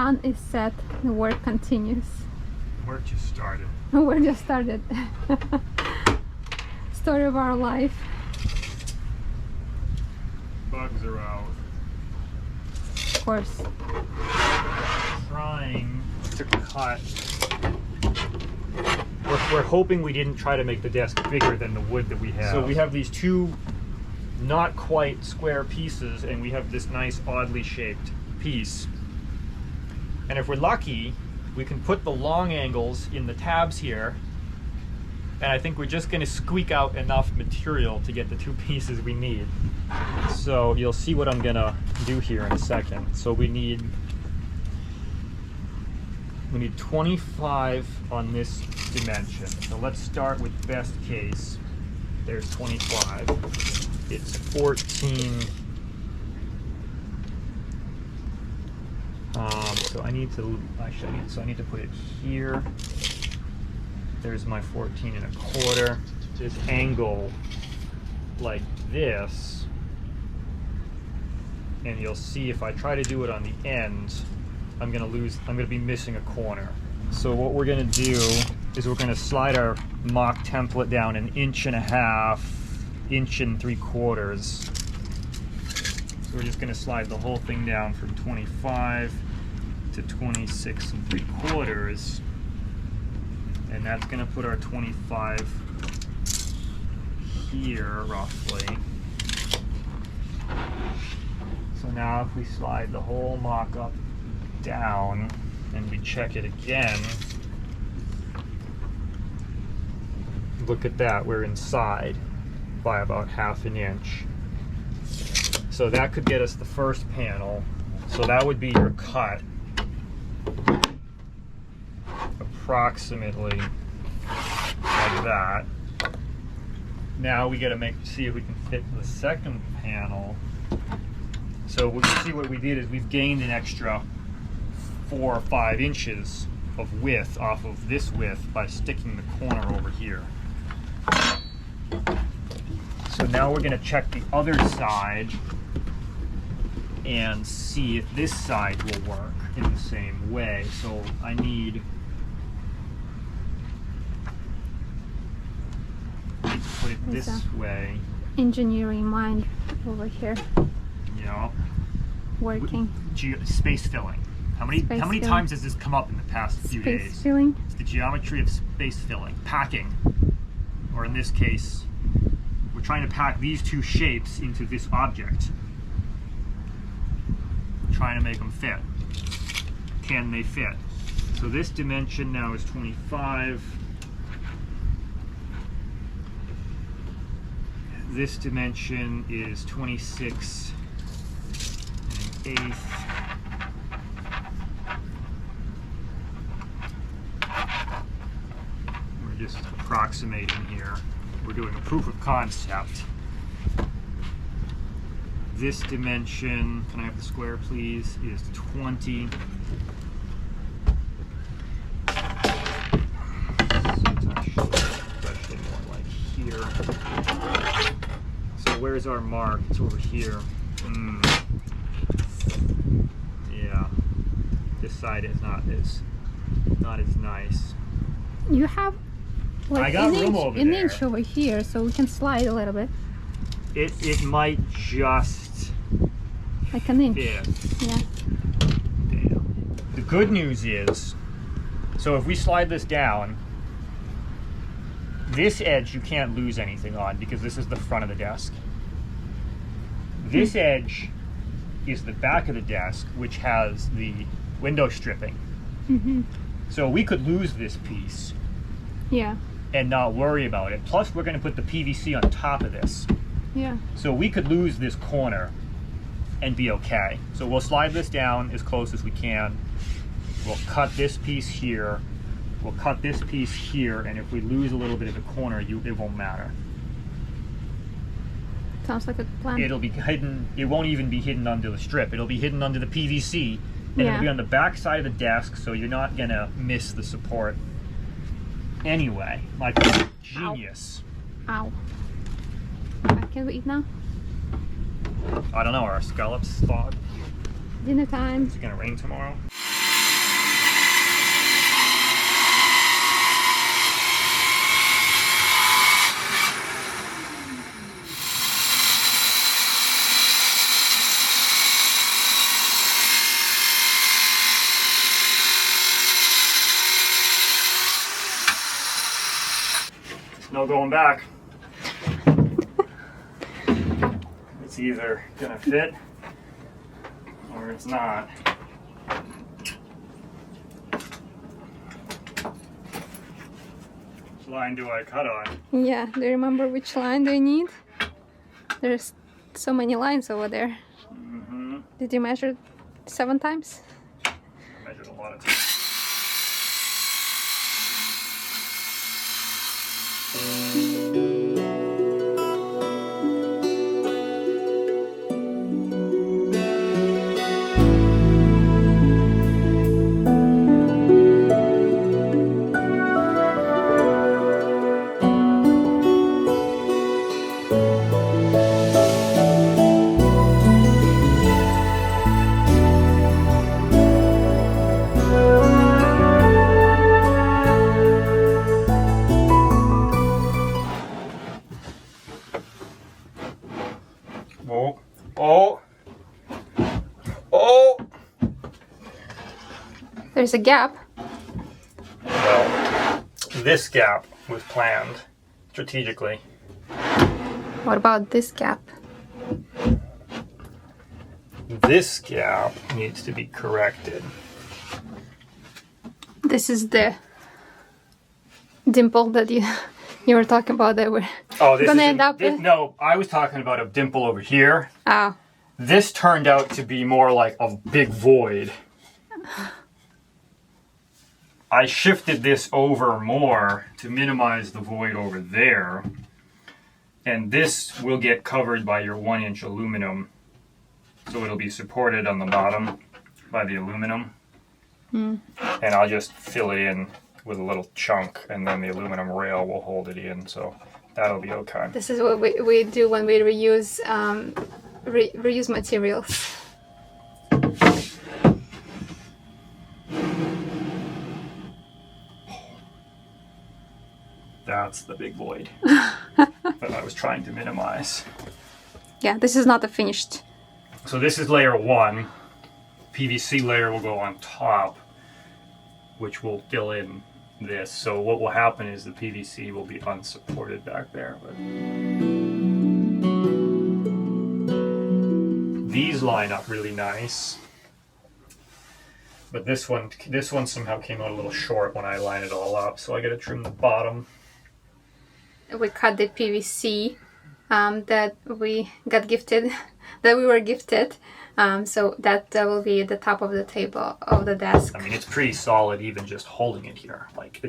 sun is set, the work continues. Work just started. We're just started. Story of our life. Bugs are out. Of course. Trying to cut. We're hoping we didn't try to make the desk bigger than the wood that we have. So we have these two not quite square pieces, and we have this nice oddly shaped piece. And if we're lucky, we can put the long angles in the tabs here, and I think we're just going to squeak out enough material to get the two pieces we need. So you'll see what I'm going to do here in a second. So we need 25 on this dimension. So let's start with best case. There's 25. It's 14. So I need to put it here. There's my 14 1/4. This angle like this, and you'll see if I try to do it on the end, I'm gonna be missing a corner. So what we're gonna do is we're gonna slide our mock template down 1.5 inches, 1 3/4. So we're just gonna slide the whole thing down from 25 to 26 3/4, and that's gonna put our 25 here roughly. So now if we slide the whole mock up down and we check it again, look at that, we're inside by about 1/2 inch. So that could get us the first panel. So that would be your cut, approximately like that. Now we got to see if we can fit the second panel. So we see what we did is we've gained an extra 4 or 5 inches of width off of this width by sticking the corner over here. So now we're going to check the other side and see if this side will work in the same way. So I need to put it this way. Engineering mind over here. Yeah. Working. Space filling. How many times has this come up in the past few days? Space filling. It's the geometry of space filling. Packing. Or in this case, we're trying to pack these two shapes into this object. Trying to make them fit. Can they fit? So this dimension now is 25. This dimension is 26 1/8. We're just approximating here. We're doing a proof of concept. This dimension, can I have the square please, is 20. So it's actually more like here. So where's our mark? It's over here. Yeah, this side is not as nice. You have like I got room over an there. inch over here, so we can slide a little bit. It might just like an inch. fit. Yeah. Damn. The good news is, so if we slide this down, this edge you can't lose anything on because this is the front of the desk. This edge is the back of the desk, which has the window stripping. So we could lose this piece. Yeah. And not worry about it. Plus we're going to put the PVC on top of this. Yeah. So we could lose this corner and be okay. So we'll slide this down as close as we can. We'll cut this piece here. We'll cut this piece here, and if we lose a little bit of the corner, it won't matter. Sounds like a plan. It'll be hidden. It won't even be hidden under the strip. It'll be hidden under the PVC, and it'll be on the back side of the desk, so you're not gonna miss the support. Anyway, like genius. Ow. Can we eat now? I don't know. Are our scallops thawed? Dinner time. Is it gonna rain tomorrow? no going back. It's either gonna fit or it's not. Which line do I cut on? Yeah, do you remember which line do you need? There's so many lines over there. Mm-hmm. Did you measure 7 times? I measured a lot of times. Oh, oh, oh! There's a gap. Well, this gap was planned strategically. What about this gap? This gap needs to be corrected. This is the dimple that you were talking about that we're gonna end up with. No, I was talking about a dimple over here. Oh. This turned out to be more like a big void. I shifted this over more to minimize the void over there. And this will get covered by your 1-inch aluminum. So it'll be supported on the bottom by the aluminum. And I'll just fill it in with a little chunk, and then the aluminum rail will hold it in, so that'll be okay. This is what we do when we reuse reuse materials. That's the big void that I was trying to minimize. Yeah, this is not the finished. So this is layer 1. PVC layer will go on top, which will fill in this. So what will happen is the PVC will be unsupported back there. But these line up really nice. But this one somehow came out a little short when I line it all up, so I gotta trim the bottom. We cut the PVC that we got gifted, that we were gifted. So that will be at the top of the table of the desk. I mean, it's pretty solid even just holding it here. Like,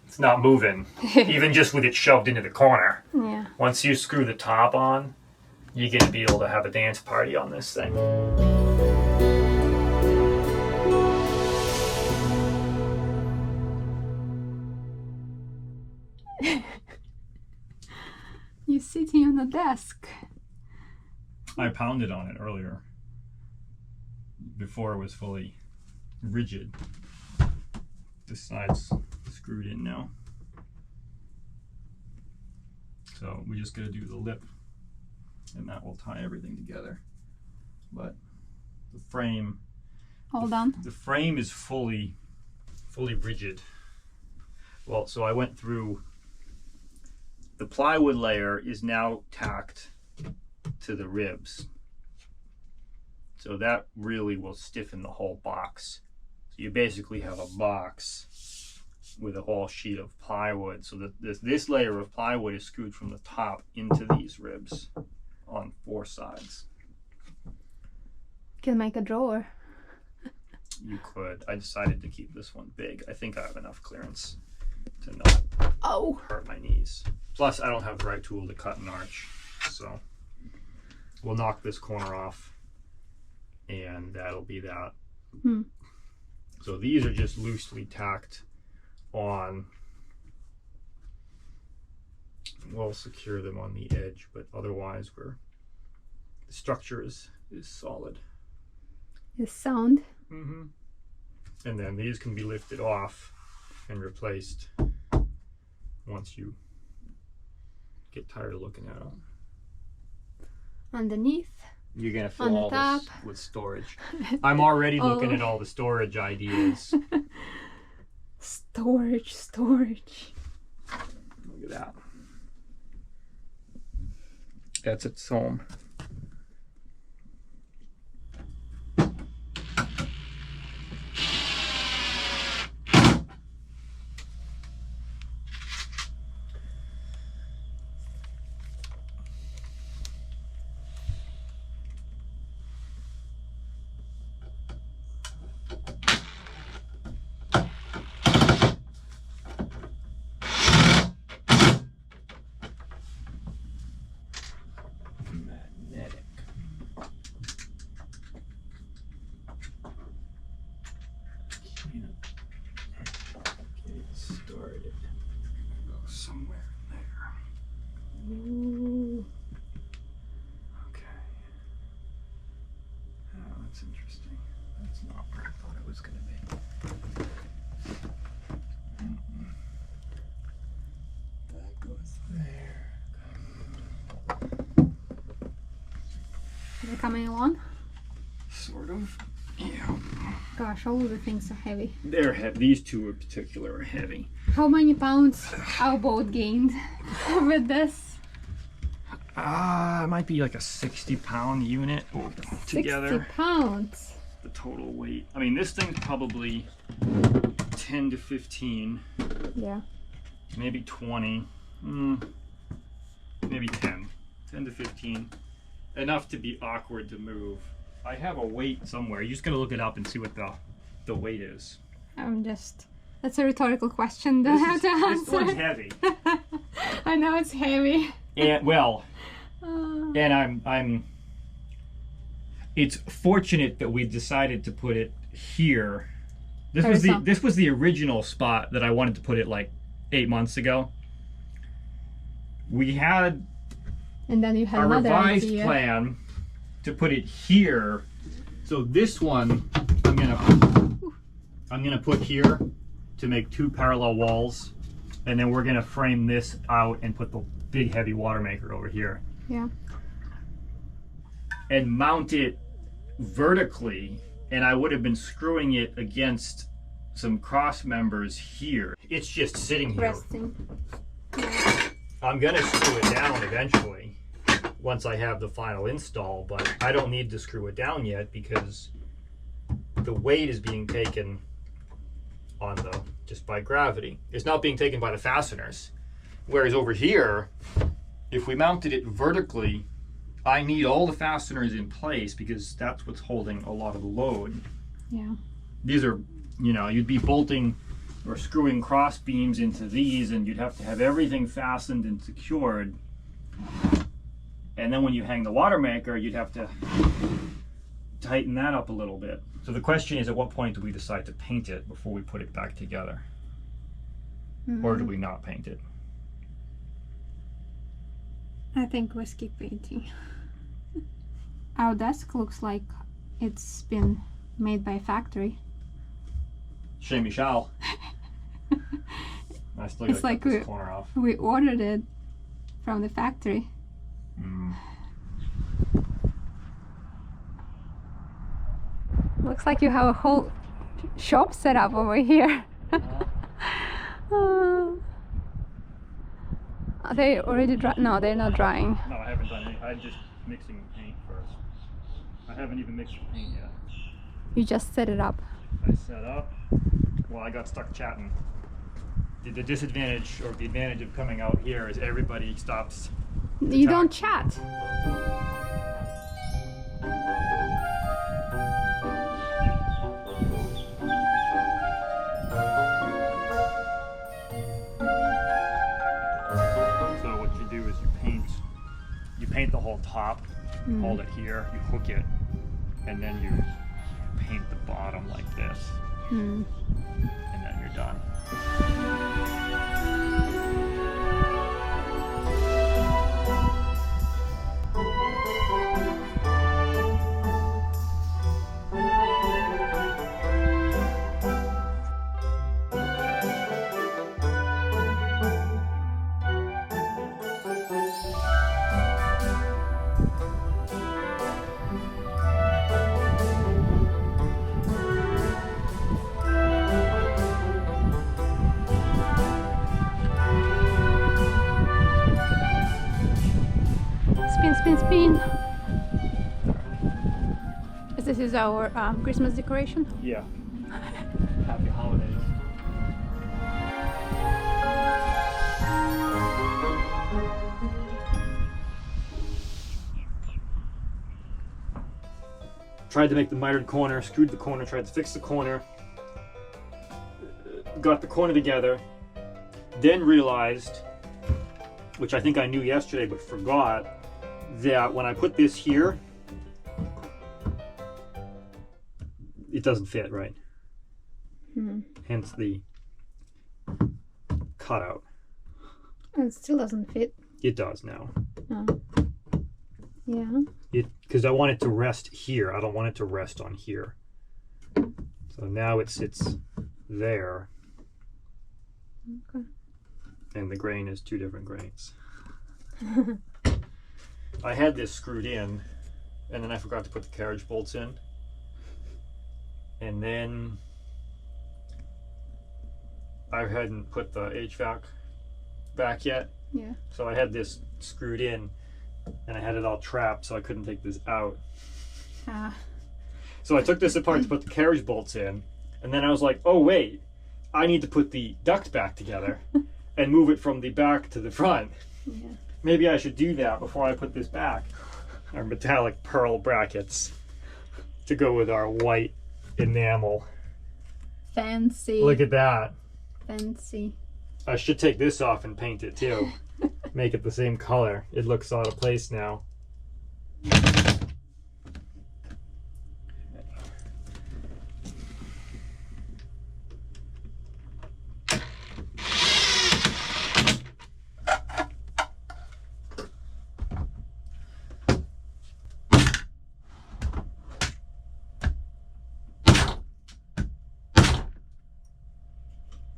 it's not moving, even just with it shoved into the corner. Yeah. Once you screw the top on, you're going to be able to have a dance party on this thing. You're sitting on the desk. I pounded on it earlier, before it was fully rigid. This side's screwed in now. So we just gotta do the lip, and that will tie everything together. But the frame, Hold on. the frame is fully rigid. Well, so I went through, the plywood layer is now tacked to the ribs. So that really will stiffen the whole box. So you basically have a box with a whole sheet of plywood. So that this layer of plywood is screwed from the top into these ribs on 4 sides. Can make a drawer. You could. I decided to keep this one big. I think I have enough clearance to not hurt my knees. Plus, I don't have the right tool to cut an arch. So we'll knock this corner off, and that'll be that. So these are just loosely tacked on. We'll secure them on the edge, but otherwise the structure is solid. Is sound. And then these can be lifted off and replaced once you get tired of looking at them. Underneath. You're gonna fill all this with storage. I'm already looking at all the storage ideas. Storage. Look at that. That's its home. Ooh. Okay. Oh, that's interesting. That's not where I thought it was going to be. That goes there. Are they coming along? Sort of. Yeah. Gosh, all of the things are heavy. They're heavy. These two in particular are heavy. How many pounds our boat gained with this? It might be like a 60-pound unit together. 60 pounds. The total weight. I mean, this thing's probably 10 to 15. Yeah. Maybe 20. Maybe 10. 10 to 15. Enough to be awkward to move. I have a weight somewhere. You're just gonna look it up and see what the weight is. That's a rhetorical question. Don't have to answer. This one's heavy. I know it's heavy. And well, and I'm. It's fortunate that we decided to put it here. This was the original spot that I wanted to put it like 8 months ago. We had and then you had a another revised idea. plan to put it here. So this one I'm gonna put here to make 2 parallel walls, and then we're gonna frame this out and put the big heavy water maker over here. Yeah. And mount it vertically, and I would have been screwing it against some cross members here. It's just sitting here. Resting. I'm gonna screw it down eventually once I have the final install, but I don't need to screw it down yet because the weight is being taken on just by gravity. It's not being taken by the fasteners. Whereas over here, if we mounted it vertically, I need all the fasteners in place because that's what's holding a lot of the load. Yeah. These are, you'd be bolting or screwing cross beams into these, and you'd have to have everything fastened and secured. And then when you hang the water maker, you'd have to tighten that up a little bit. So the question is, at what point do we decide to paint it before we put it back together? Or do we not paint it? I think we skip painting. Our desk looks like it's been made by a factory. Chez Michel. I still gotta cut this corner off. We ordered it from the factory. Looks like you have a whole shop set up over here. Are they already dry? No, they're not drying. No, I haven't done any. I'm just mixing paint first. I haven't even mixed the paint yet. You just set it up. I set up. Well, I got stuck chatting. The disadvantage or the advantage of coming out here is everybody stops. You don't chat. So what you do is you paint the whole top, hold it here, you hook it, and then you paint the bottom like this, and then you're done. spin, spin. This is our Christmas decoration. Yeah. Happy holidays. Tried to make the mitered corner, screwed the corner, tried to fix the corner, got the corner together, then realized, which I think I knew yesterday but forgot, that when I put this here, it doesn't fit right. Hence the cutout. And it still doesn't fit. It does now. Oh. Yeah. Because I want it to rest here. I don't want it to rest on here. So now it sits there. Okay. And the grain is 2 different grains. I had this screwed in, and then I forgot to put the carriage bolts in. And then I hadn't put the HVAC back yet. Yeah. So I had this screwed in, and I had it all trapped, so I couldn't take this out. So I took this apart to put the carriage bolts in, and then I was like, oh wait, I need to put the duct back together and move it from the back to the front. Yeah. Maybe I should do that before I put this back. Our metallic pearl brackets to go with our white enamel. Fancy. Look at that. Fancy. I should take this off and paint it too. Make it the same color. It looks out of place now.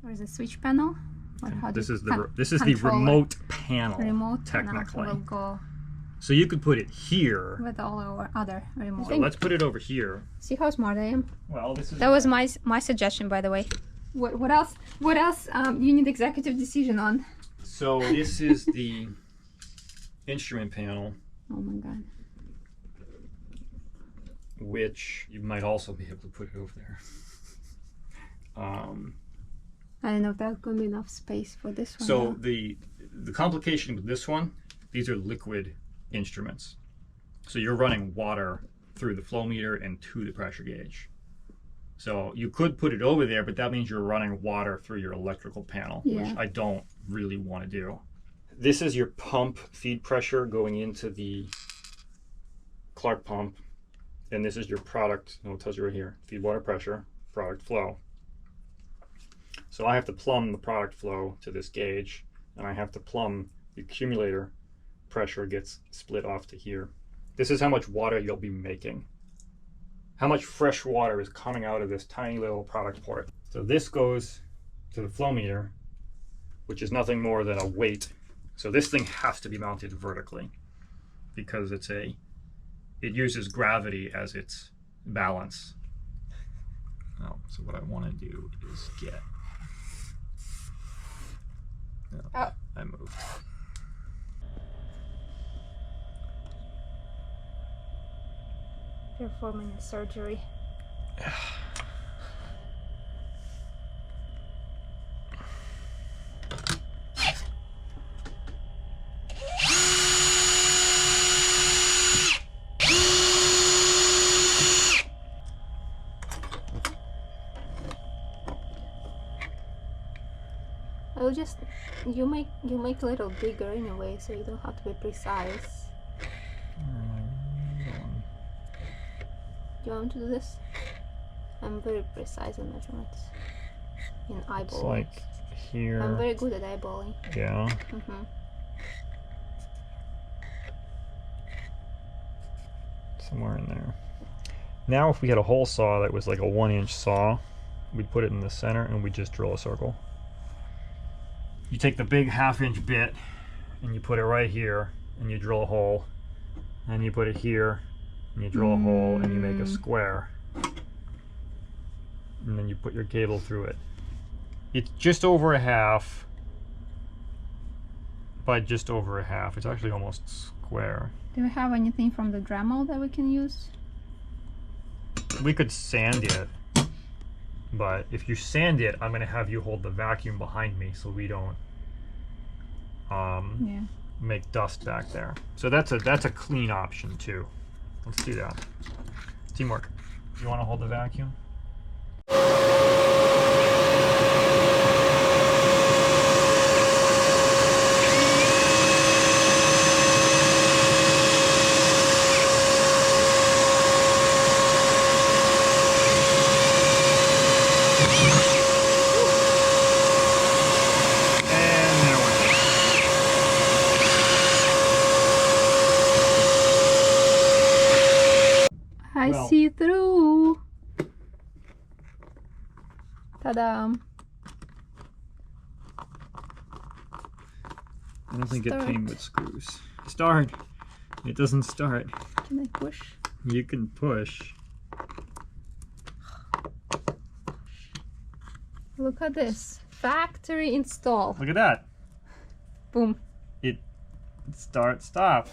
Where's the switch panel? Or how This do is you the remote panel. Remote technically. will go So you could put it here. with all our other remote. So let's put it over here. See how smart I am. Well, this is That was my suggestion, by the way. What else? What else? You need executive decision on. So this is the instrument panel, Oh my god. which you might also be able to put it over there. I don't know if that's gonna be enough space for this one. So though. the complication with this one, these are liquid instruments. So you're running water through the flow meter and to the pressure gauge. So you could put it over there, but that means you're running water through your electrical panel, which I don't really want to do. This is your pump feed pressure going into the Clark pump. And this is your product, it tells you right here, feed water pressure, product flow. So I have to plumb the product flow to this gauge, and I have to plumb the accumulator pressure gets split off to here. This is how much water you'll be making. How much fresh water is coming out of this tiny little product port. So this goes to the flow meter, which is nothing more than a weight. So this thing has to be mounted vertically because it uses gravity as its balance. So what I want to do is get... Oh. I moved. Performing a surgery. I'll just you make a little bigger anyway, so you don't have to be precise. Do you want me to do this? I'm very precise in measurements. In eyeballing. It's like here. I'm very good at eyeballing. Yeah. Somewhere in there. Now if we had a hole saw that was like a 1-inch saw, we'd put it in the center and we'd just drill a circle. You take the big 1/2-inch bit and you put it right here and you drill a hole, and you put it here and you drill a hole and you make a square, and then you put your cable through it. It's just over 1/2 by just over a half. It's actually almost square. Do we have anything from the Dremel that we can use? We could sand it, but if you sand it, I'm going to have you hold the vacuum behind me so we don't make dust back there. So that's a clean option too. Let's do that. Teamwork. You want to hold the vacuum? I see through. Ta-da! I don't think it came with screws. Start. It doesn't start. Can I push? You can push. Look at this. Factory install. Look at that. Boom. It start, stop.